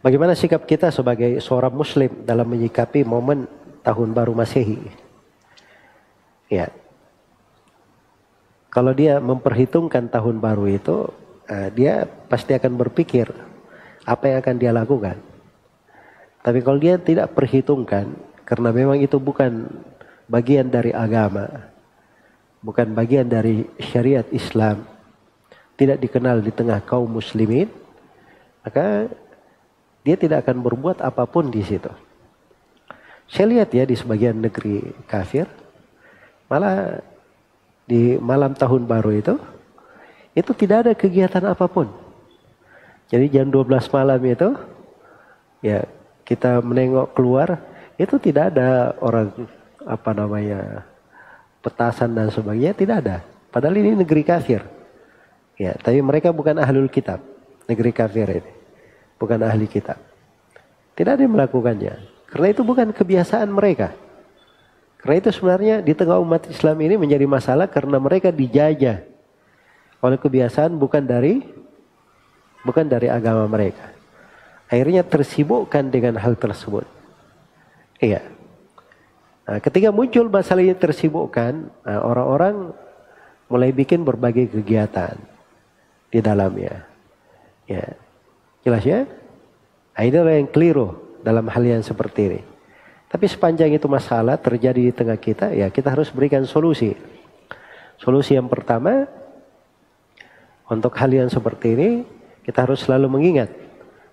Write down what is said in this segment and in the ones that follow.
Bagaimana sikap kita sebagai seorang muslim dalam menyikapi momen tahun baru Masehi? Ya. Kalau dia memperhitungkan tahun baru itu, dia pasti akan berpikir apa yang akan dia lakukan. Tapi kalau dia tidak perhitungkan, karena memang itu bukan bagian dari agama, bukan bagian dari syariat Islam, tidak dikenal di tengah kaum muslimin, maka dia tidak akan berbuat apapun di situ. Saya lihat ya di sebagian negeri kafir, malah di malam tahun baru itu tidak ada kegiatan apapun. Jadi jam 12 malam itu, ya kita menengok keluar, itu tidak ada orang petasan dan sebagainya, tidak ada. Padahal ini negeri kafir. Ya, tapi mereka bukan ahlul kitab, negeri kafir ini. Bukan ahli kitab. Tidak ada yang melakukannya. Karena itu bukan kebiasaan mereka. Karena itu sebenarnya di tengah umat Islam ini menjadi masalah karena mereka dijajah oleh kebiasaan bukan dari agama mereka. Akhirnya tersibukkan dengan hal tersebut. Iya. Nah, ketika muncul masalah ini tersibukkan, orang-orang mulai bikin berbagai kegiatan di dalamnya. Ya. Jelas ya? Nah, inilah yang keliru dalam hal yang seperti ini. Tapi sepanjang itu masalah terjadi di tengah kita, ya kita harus berikan solusi. Solusi yang pertama, untuk hal yang seperti ini, kita harus selalu mengingat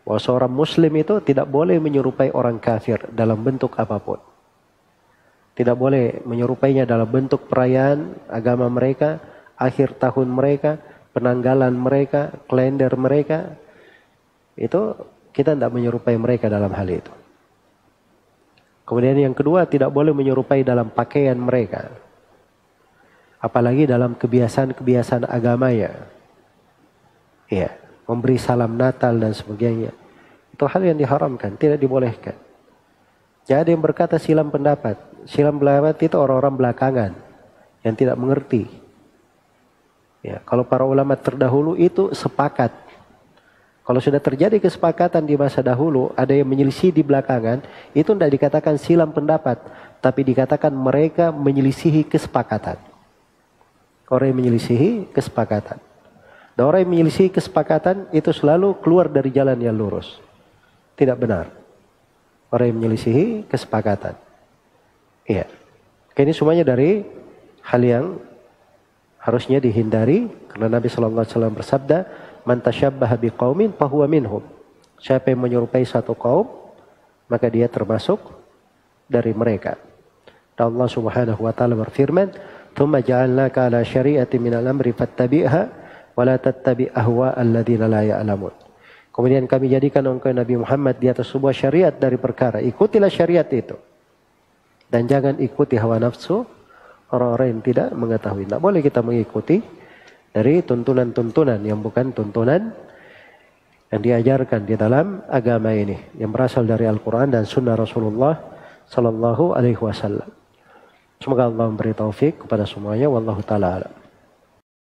bahwa seorang muslim itu tidak boleh menyerupai orang kafir dalam bentuk apapun. Tidak boleh menyerupainya dalam bentuk perayaan agama mereka, akhir tahun mereka, penanggalan mereka, kalender mereka. Itu kita tidak menyerupai mereka dalam hal itu. Kemudian yang kedua, tidak boleh menyerupai dalam pakaian mereka. Apalagi dalam kebiasaan-kebiasaan agamanya. Ya, memberi salam Natal dan sebagainya. Itu hal yang diharamkan, tidak dibolehkan. Jadi yang berkata silam pendapat. Silam pendapat itu orang-orang belakangan yang tidak mengerti. Ya, kalau para ulama terdahulu itu sepakat. Kalau sudah terjadi kesepakatan di masa dahulu, ada yang menyelisih di belakangan, itu tidak dikatakan silam pendapat, tapi dikatakan mereka menyelisihi kesepakatan. Orang yang menyelisihi kesepakatan. Dan orang yang menyelisihi kesepakatan itu selalu keluar dari jalan yang lurus. Tidak benar. Orang yang menyelisihi kesepakatan. Iya. Ini semuanya dari hal yang harusnya dihindari, karena Nabi SAW bersabda, man tasyabbaha biqaumin fahuwa minhum. Siapa yang menyerupai satu kaum, maka dia termasuk dari mereka. Dan Allah Subhanahu wa taala berfirman, "Tsumma ja'alnaka 'ala syari'atin minal amri fattabi'ha wa la tattabi' ahwa'al ladzina la ya'lamun." Kemudian kami jadikan engkau Nabi Muhammad di atas sebuah syariat dari perkara. Ikutilah syariat itu. Dan jangan ikuti hawa nafsu orang-orang yang tidak mengetahui. Tidak boleh kita mengikuti dari tuntunan-tuntunan yang bukan tuntunan yang diajarkan di dalam agama ini, yang berasal dari Al-Quran dan Sunnah Rasulullah Sallallahu Alaihi Wasallam. Semoga Allah memberi taufik kepada semuanya. Wallahu ta'ala alam.